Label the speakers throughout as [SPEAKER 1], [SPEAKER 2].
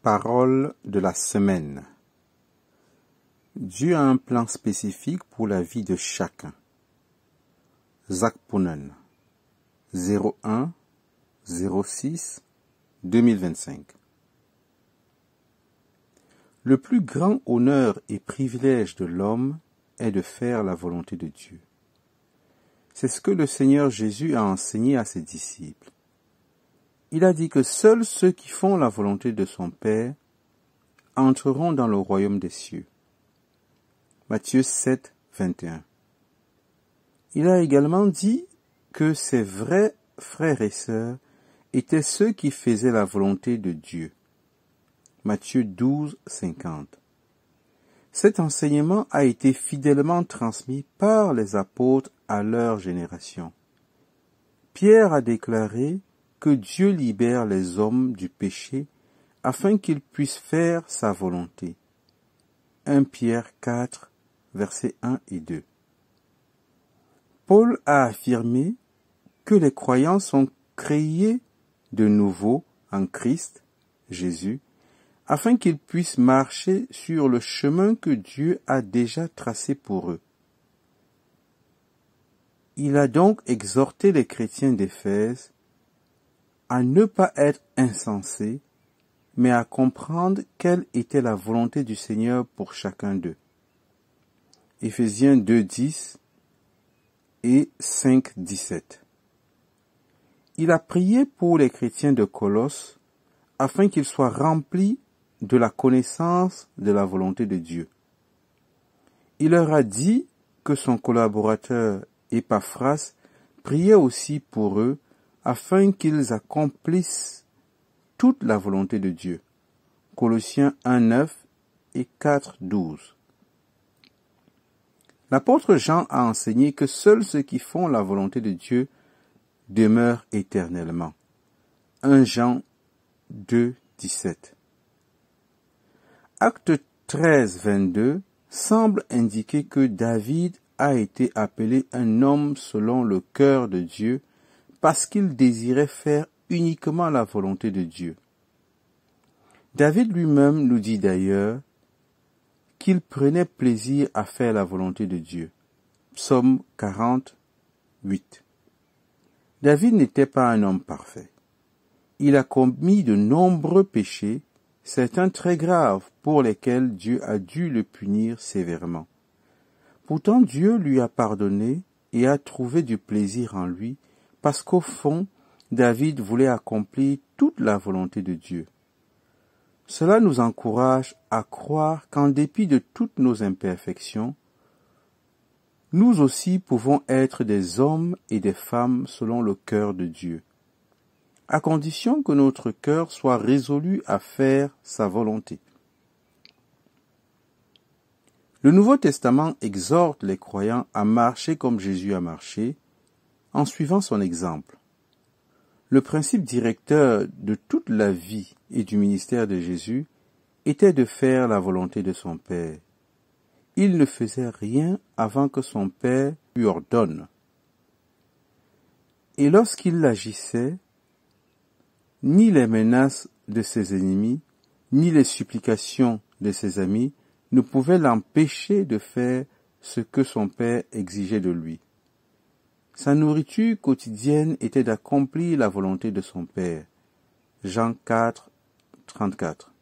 [SPEAKER 1] Parole de la semaine. Dieu a un plan spécifique pour la vie de chacun. Zach Pounen, 01-06-2025. Le plus grand honneur et privilège de l'homme est de faire la volonté de Dieu. C'est ce que le Seigneur Jésus a enseigné à ses disciples. Il a dit que seuls ceux qui font la volonté de son Père entreront dans le royaume des cieux. Matthieu 7, 21. Il a également dit que ses vrais frères et sœurs étaient ceux qui faisaient la volonté de Dieu. Matthieu 12, 50. Cet enseignement a été fidèlement transmis par les apôtres à leur génération. Pierre a déclaré que Dieu libère les hommes du péché afin qu'ils puissent faire sa volonté. 1 Pierre 4, versets 1 et 2. Paul a affirmé que les croyants sont créés de nouveau en Christ, Jésus, afin qu'ils puissent marcher sur le chemin que Dieu a déjà tracé pour eux. Il a donc exhorté les chrétiens d'Éphèse à ne pas être insensés, mais à comprendre quelle était la volonté du Seigneur pour chacun d'eux. Éphésiens 2:10 et 5:17. Il a prié pour les chrétiens de Colosse afin qu'ils soient remplis de la connaissance de la volonté de Dieu. Il leur a dit que son collaborateur Épaphras priait aussi pour eux afin qu'ils accomplissent toute la volonté de Dieu. Colossiens 1:9 et 4:12. L'apôtre Jean a enseigné que seuls ceux qui font la volonté de Dieu demeurent éternellement. 1 Jean 2:17. Acte 13:22 semble indiquer que David a été appelé un homme selon le cœur de Dieu parce qu'il désirait faire uniquement la volonté de Dieu. David lui-même nous dit d'ailleurs qu'il prenait plaisir à faire la volonté de Dieu. Psaume 40, 8. David n'était pas un homme parfait. Il a commis de nombreux péchés, certains très graves, pour lesquels Dieu a dû le punir sévèrement. Pourtant Dieu lui a pardonné et a trouvé du plaisir en lui, parce qu'au fond, David voulait accomplir toute la volonté de Dieu. Cela nous encourage à croire qu'en dépit de toutes nos imperfections, nous aussi pouvons être des hommes et des femmes selon le cœur de Dieu, à condition que notre cœur soit résolu à faire sa volonté. Le Nouveau Testament exhorte les croyants à marcher comme Jésus a marché, en suivant son exemple. Le principe directeur de toute la vie et du ministère de Jésus était de faire la volonté de son Père. Il ne faisait rien avant que son Père lui ordonne. Et lorsqu'il agissait, ni les menaces de ses ennemis, ni les supplications de ses amis ne pouvaient l'empêcher de faire ce que son Père exigeait de lui. Sa nourriture quotidienne était d'accomplir la volonté de son Père. Jean 4, 34.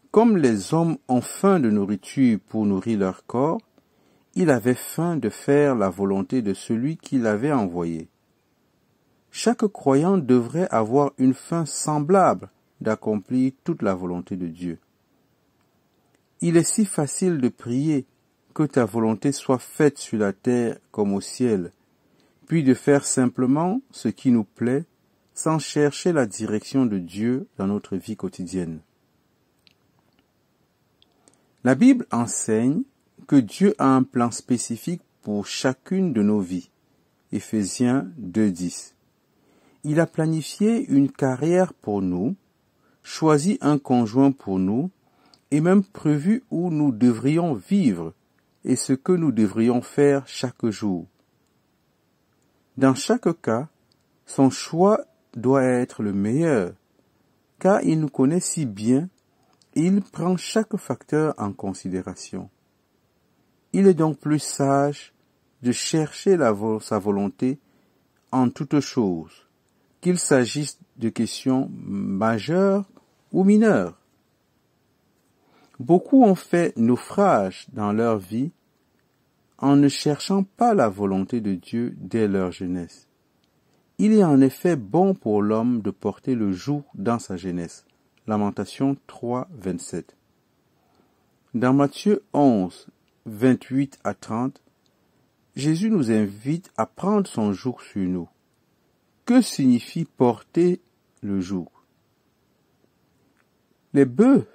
[SPEAKER 1] Comme les hommes ont faim de nourriture pour nourrir leur corps, il avait faim de faire la volonté de celui qui l'avait envoyé. Chaque croyant devrait avoir une faim semblable d'accomplir toute la volonté de Dieu. Il est si facile de prier que ta volonté soit faite sur la terre comme au ciel, puis de faire simplement ce qui nous plaît, sans chercher la direction de Dieu dans notre vie quotidienne. La Bible enseigne que Dieu a un plan spécifique pour chacune de nos vies. Éphésiens 2:10. Il a planifié une carrière pour nous, choisi un conjoint pour nous, et même prévu où nous devrions vivre et ce que nous devrions faire chaque jour. Dans chaque cas, son choix doit être le meilleur, car il nous connaît si bien et il prend chaque facteur en considération. Il est donc plus sage de chercher sa volonté en toutes choses, qu'il s'agisse de questions majeures ou mineures. Beaucoup ont fait naufrage dans leur vie en ne cherchant pas la volonté de Dieu dès leur jeunesse. Il est en effet bon pour l'homme de porter le joug dans sa jeunesse. Lamentation 3, 27. Dans Matthieu 11, 28 à 30, Jésus nous invite à prendre son joug sur nous. Que signifie porter le joug? Les bœufs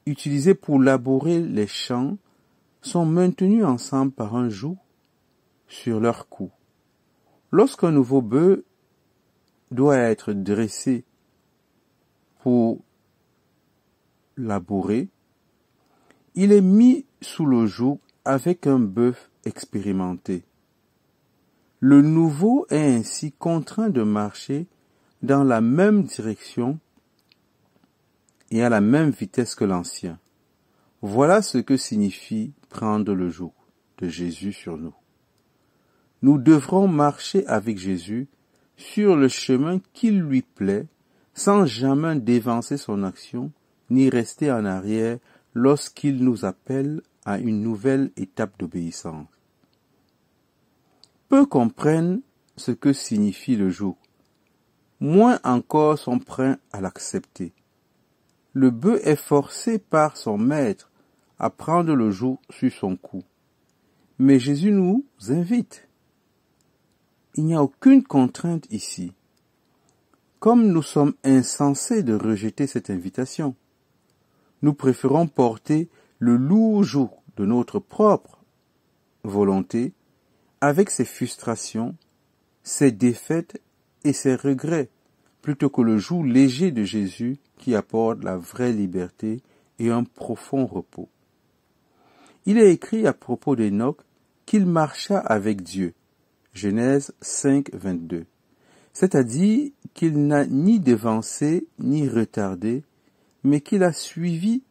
[SPEAKER 1] utilisés pour labourer les champs sont maintenus ensemble par un joug sur leur cou. Lorsqu'un nouveau bœuf doit être dressé pour labourer, il est mis sous le joug avec un bœuf expérimenté. Le nouveau est ainsi contraint de marcher dans la même direction et à la même vitesse que l'ancien. Voilà ce que signifie prendre le joug de Jésus sur nous. Nous devrons marcher avec Jésus sur le chemin qu'il lui plaît, sans jamais dévancer son action, ni rester en arrière lorsqu'il nous appelle à une nouvelle étape d'obéissance. Peu comprennent ce que signifie le joug, moins encore sont prêts à l'accepter. Le bœuf est forcé par son maître à prendre le joug sur son cou. Mais Jésus nous invite. Il n'y a aucune contrainte ici. Comme nous sommes insensés de rejeter cette invitation, nous préférons porter le lourd joug de notre propre volonté avec ses frustrations, ses défaites et ses regrets, plutôt que le joug léger de Jésus qui apporte la vraie liberté et un profond repos. Il est écrit à propos d'Enoch qu'il marcha avec Dieu. Genèse 5, 22. C'est-à-dire qu'il n'a ni devancé ni retardé, mais qu'il a suivi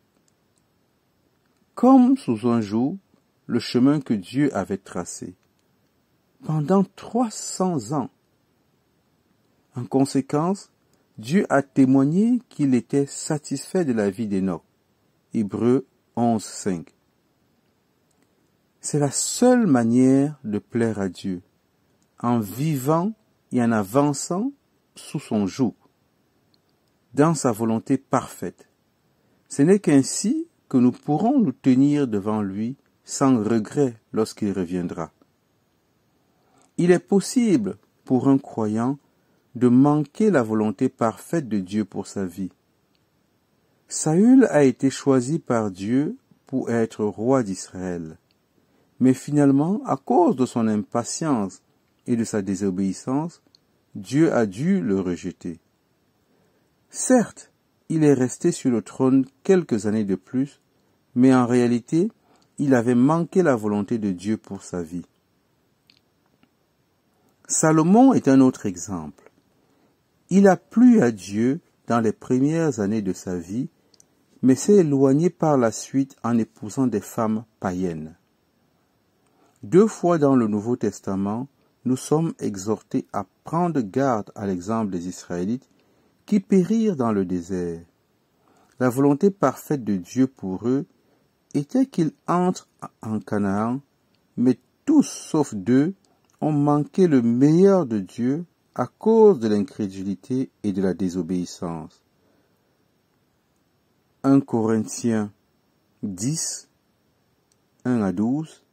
[SPEAKER 1] comme sous un joug le chemin que Dieu avait tracé. Pendant 300 ans. En conséquence, Dieu a témoigné qu'il était satisfait de la vie d'Enoch. Hébreux 11, 5. C'est la seule manière de plaire à Dieu, en vivant et en avançant sous son joug, dans sa volonté parfaite. Ce n'est qu'ainsi que nous pourrons nous tenir devant lui sans regret lorsqu'il reviendra. Il est possible pour un croyant de manquer la volonté parfaite de Dieu pour sa vie. Saül a été choisi par Dieu pour être roi d'Israël. Mais finalement, à cause de son impatience et de sa désobéissance, Dieu a dû le rejeter. Certes, il est resté sur le trône quelques années de plus, mais en réalité, il avait manqué la volonté de Dieu pour sa vie. Salomon est un autre exemple. Il a plu à Dieu dans les premières années de sa vie, mais s'est éloigné par la suite en épousant des femmes païennes. 2 fois dans le Nouveau Testament, nous sommes exhortés à prendre garde à l'exemple des Israélites qui périrent dans le désert. La volonté parfaite de Dieu pour eux était qu'ils entrent en Canaan, mais tous sauf 2 ont manqué le meilleur de Dieu à cause de l'incrédulité et de la désobéissance. 1 Corinthiens 10, 1 à 12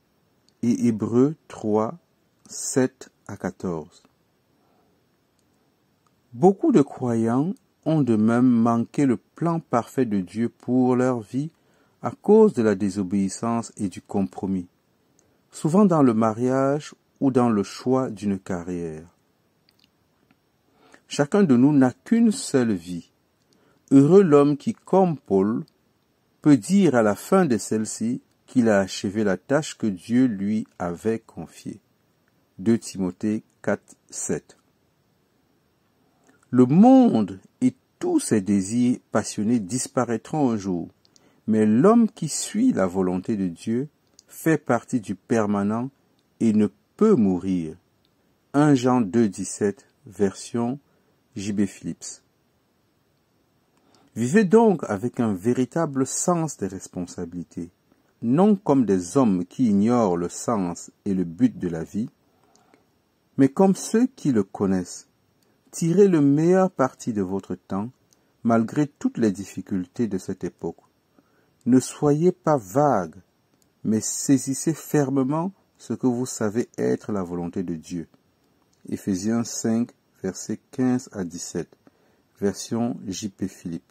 [SPEAKER 1] et Hébreux 3, 7 à 14. Beaucoup de croyants ont de même manqué le plan parfait de Dieu pour leur vie à cause de la désobéissance et du compromis, souvent dans le mariage ou dans le choix d'une carrière. Chacun de nous n'a qu'une seule vie. Heureux l'homme qui, comme Paul, peut dire à la fin de celle-ci qu'il a achevé la tâche que Dieu lui avait confiée. 2 Timothée 4, 7. Le monde est Tous ces désirs passionnés disparaîtront un jour, mais l'homme qui suit la volonté de Dieu fait partie du permanent et ne peut mourir. 1 Jean 2,17, version J.B. Phillips. Vivez donc avec un véritable sens des responsabilités, non comme des hommes qui ignorent le sens et le but de la vie, mais comme ceux qui le connaissent. Tirez le meilleur parti de votre temps, malgré toutes les difficultés de cette époque. Ne soyez pas vagues, mais saisissez fermement ce que vous savez être la volonté de Dieu. Éphésiens 5, versets 15 à 17, version J.P. Phillips.